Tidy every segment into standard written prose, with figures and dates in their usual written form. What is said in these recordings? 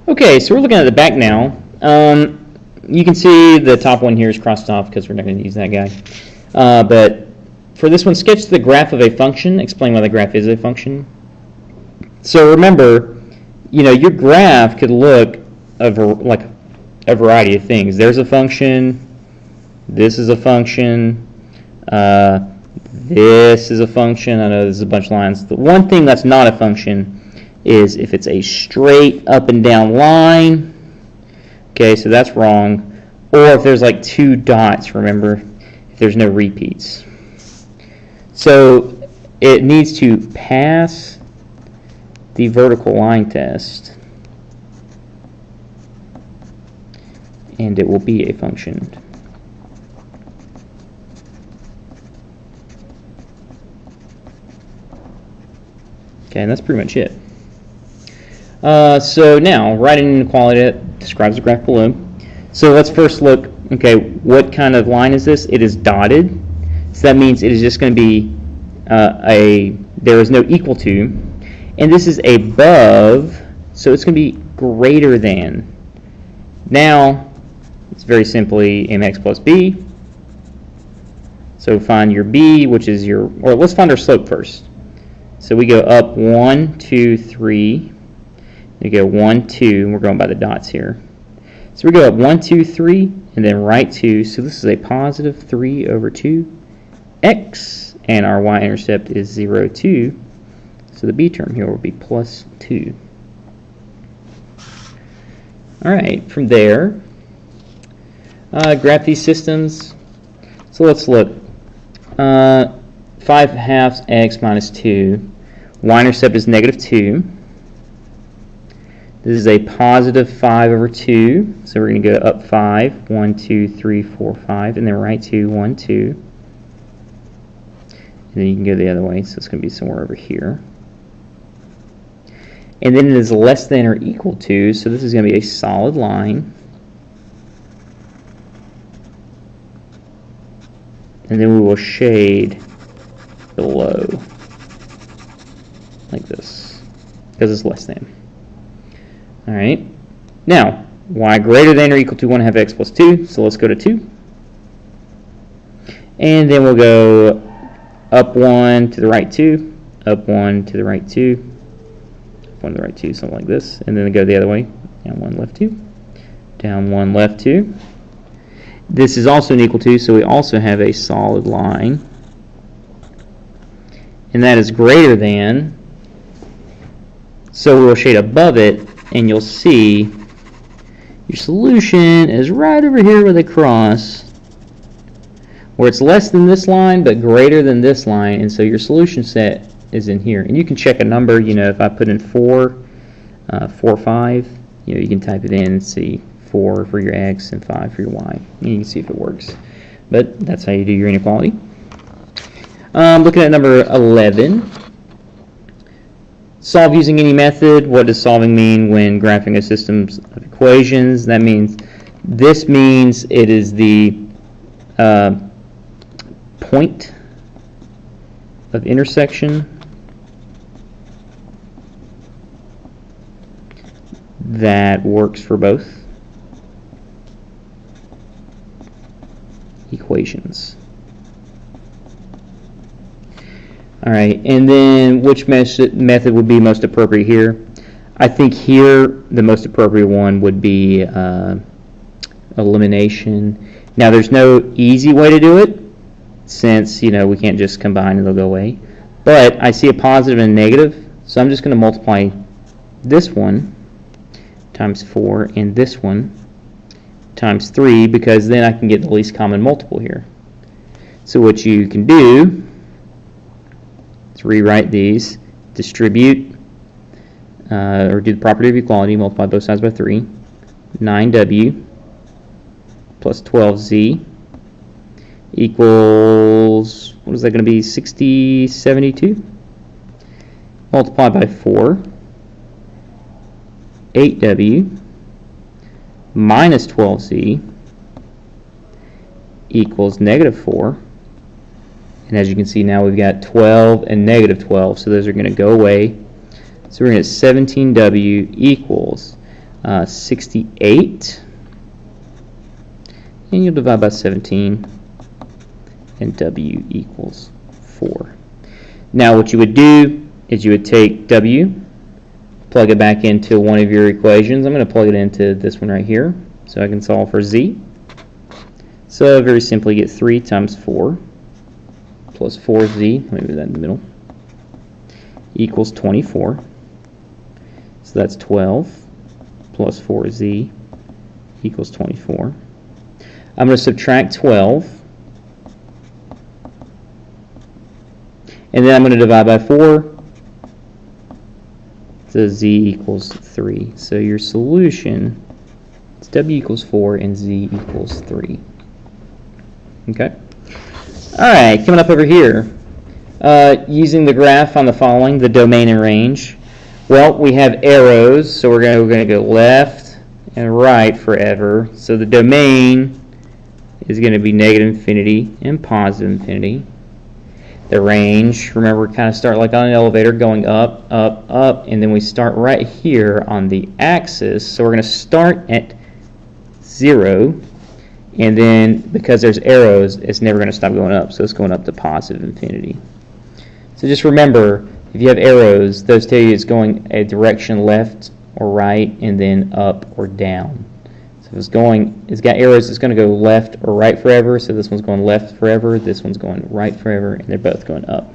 Okay, so we're looking at the back now. You can see the top one here is crossed off because we're not going to use that guy. But for this one, sketch the graph of a function. Explain why the graph is a function. So remember, your graph could look like a variety of things. There's a function. This is a function. This is a function. I know there's a bunch of lines. The one thing that's not a function is if it's a straight up and down line. Okay, so that's wrong. Or if there's like two dots, remember, if there's no repeats. So it needs to pass the vertical line test, and it will be a function. Okay, and that's pretty much it. So now, writing an inequality that describes the graph below. So let's first look, okay, what kind of line is this? It is dotted. So that means it is just going to be there is no equal to. And this is above, so it's going to be greater than. Now, it's very simply mx plus b. So find your b, which is or let's find our slope first. So we go up 1, 2, 3. We go 1, 2, and we're going by the dots here. So we go up 1, 2, 3, and then right 2. So this is a positive 3 over 2 x, and our y-intercept is 0, 2. So the b term here will be plus 2. All right, from there, graph these systems. So let's look. 5/2 x minus 2. Y-intercept is negative 2. This is a positive 5 over 2, so we're going to go up 5, 1, 2, 3, 4, 5, and then right 2, 1, 2. And then you can go the other way, so it's going to be somewhere over here. And then it is less than or equal to, so this is going to be a solid line. And then we will shade below, like this, because it's less than. All right. Now, y greater than or equal to 1/2 x plus 2. So let's go to 2. And then we'll go up 1 to the right 2, up 1 to the right 2, up 1 to the right 2, something like this. And then go the other way. Down 1, left 2. Down 1, left 2. This is also an equal to, so we also have a solid line. And that is greater than. So we will shade above it, and you'll see your solution is right over here with a cross, where it's less than this line but greater than this line, and so your solution set is in here. And you can check a number, if I put in 4, 4, 5, you can type it in and see 4 for your x and 5 for your y. And you can see if it works. But that's how you do your inequality. Looking at number 11. Solve using any method. What does solving mean when graphing a system of equations? That means, this means it is the point of intersection that works for both equations. All right, and then which method would be most appropriate here? I think here the most appropriate one would be elimination. Now there's no easy way to do it, since we can't just combine and they'll go away. But I see a positive and a negative, so I'm just going to multiply this one times 4 and this one times 3, because then I can get the least common multiple here. So what you can do is rewrite these, distribute, or do the property of equality, multiply both sides by 3, 9w plus 12z equals, what is that going to be, 72? Multiply by 4, 8w minus 12z equals negative 4. And as you can see now, we've got 12 and negative 12, so those are going to go away. So we're going to get 17w equals 68, and you'll divide by 17, and W equals 4. Now what you would do is you would take W, plug it back into one of your equations. I'm going to plug it into this one right here so I can solve for Z. So very simply get 3 times 4 plus 4Z, let me move that in the middle, equals 24. So that's 12 plus 4Z equals 24. I'm going to subtract 12, and then I'm going to divide by 4, so Z equals 3. So your solution is W equals 4 and Z equals 3. Okay. Alright, coming up over here, using the graph on the following, the domain and range. Well, we have arrows, so we're going to go left and right forever. So the domain is going to be negative infinity and positive infinity. The range, remember, we kind of start like on an elevator, going up, up, up, and then we start right here on the axis. So we're going to start at 0, and then because there's arrows, it's never going to stop going up, so it's going up to positive infinity. So just remember, if you have arrows, those tell you it's going a direction left or right, and then up or down. So if it's got arrows, it's going to go left or right forever. So this one's going left forever, this one's going right forever, and they're both going up.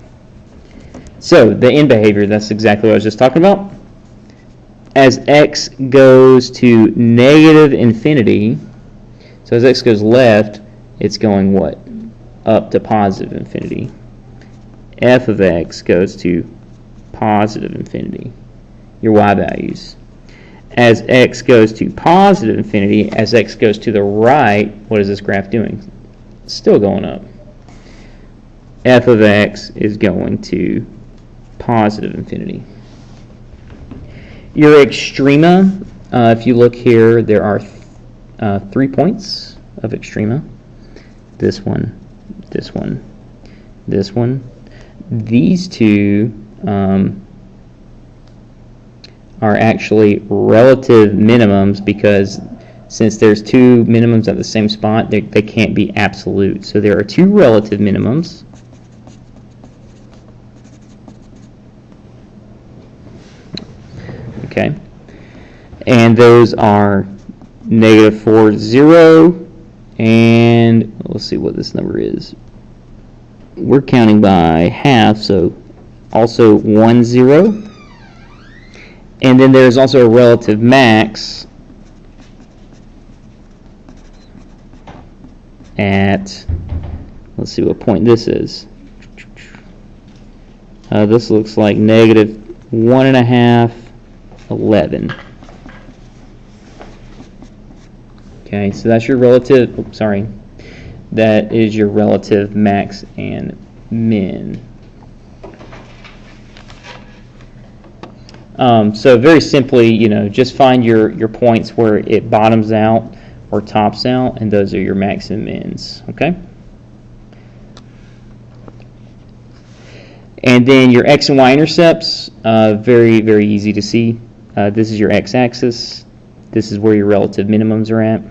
So the end behavior, that's exactly what I was just talking about. As x goes to negative infinity, so as x goes left, it's going what? Up to positive infinity. F of x goes to positive infinity, your y values. As x goes to positive infinity, as x goes to the right, what is this graph doing? It's still going up. F of x is going to positive infinity. Your extrema, if you look here, there are 3 points of extrema. This one, this one, this one. These two are actually relative minimums, because since there's 2 minimums at the same spot, they can't be absolute. So there are 2 relative minimums. Okay, and those are -4, 0, and let's see what this number is. We're counting by half, so also 1, 0. And then there's also a relative max at, let's see what point this is. This looks like -1.5, 11. Okay, so that's your relative, oops, sorry, that is your relative max and min. So very simply, just find your points where it bottoms out or tops out, and those are your max and mins, okay? And then your x and y intercepts, very, very easy to see. This is your x-axis. This is where your relative minimums are at.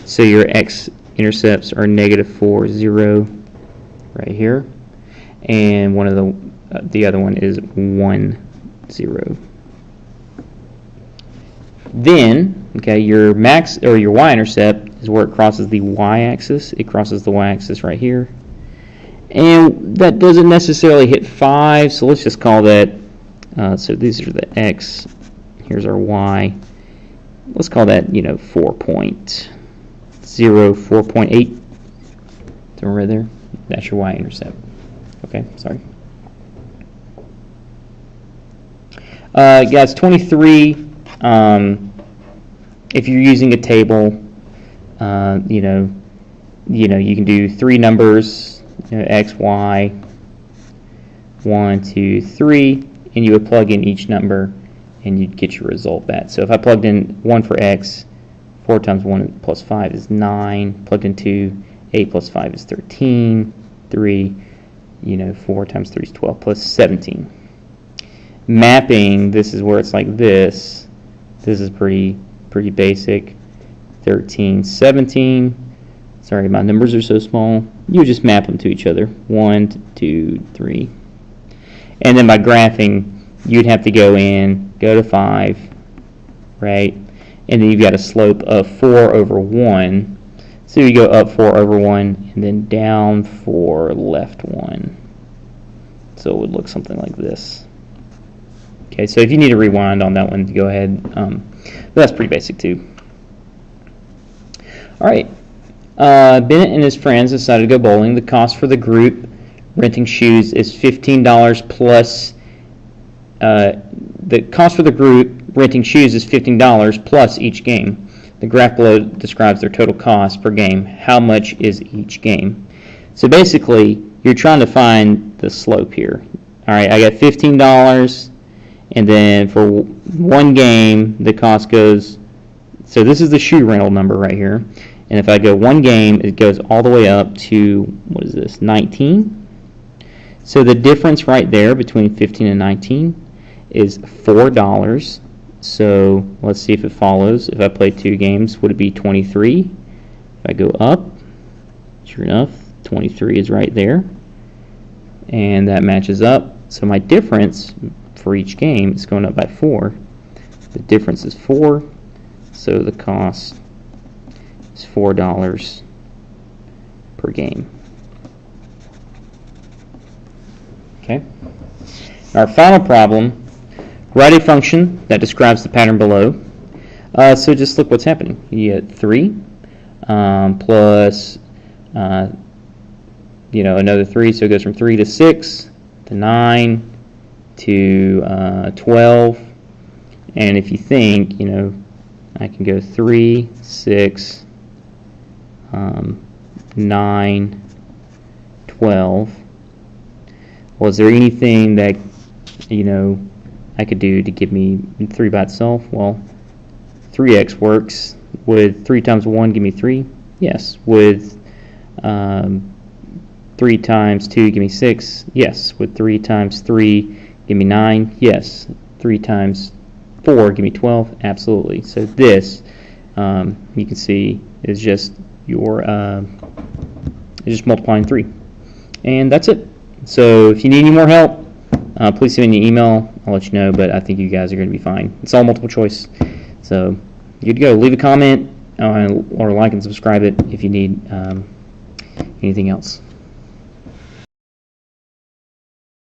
So your x-intercepts are -4, 0 right here, and one of the other one is 1, 0. Then, okay, your max or your y-intercept is where it crosses the y-axis. It crosses the y-axis right here, and that doesn't necessarily hit 5. So let's just call that. So these are the x. Here's our y. Let's call that 4.0, 4.8. So right there. That's your y-intercept. Okay, sorry. Guys, 23, if you're using a table, you can do 3 numbers, x, y, 1, 2, 3, and you would plug in each number, and you'd get your result back. So if I plugged in 1 for x, 4 times 1 plus 5 is 9, plugged in 2, 8 plus 5 is 13, 3, 4 times 3 is 12, plus 17. Mapping, this is where it's like this This is pretty basic. 13, 17. Sorry, my numbers are so small. You just map them to each other. 1, 2, 3. And then by graphing, you'd have to go to 5, right? And then you've got a slope of 4 over 1. So you go up 4 over 1, and then down 4, left 1. So it would look something like this. Okay, so if you need to rewind on that one, go ahead. But that's pretty basic too. All right. Bennett and his friends decided to go bowling. The cost for the group renting shoes is $15 plus. The cost for the group renting shoes is $15 plus each game. The graph below describes their total cost per game. How much is each game? So basically, you're trying to find the slope here. All right, I got $15, and then for one game, the cost goes. So this is the shoe rental number right here. And if I go one game, it goes all the way up to, what is this, 19? So the difference right there between 15 and 19 is $4. So let's see if it follows. If I play 2 games, would it be 23? If I go up, sure enough, 23 is right there. And that matches up. So my difference for each game is going up by 4. The difference is 4. So the cost is $4 per game. Okay. Our final problem, write a function that describes the pattern below. So just look what's happening. You get 3 plus another 3, so it goes from 3 to 6 to 9 to 12. And if you think, I can go 3, 6, 9, 12. Well, is there anything that, I could do to give me 3 by itself? Well, 3x works. Would 3 times 1 give me 3? Yes. Would 3 times 2 give me 6? Yes. Would 3 times 3 give me 9? Yes. 3 times 4 give me 12? Absolutely. So this, you can see, is just your just multiplying 3. And that's it. So if you need any more help, please send me an email. I'll let you know, but I think you guys are going to be fine. It's all multiple choice. So good to go. Leave a comment or like and subscribe it if you need anything else.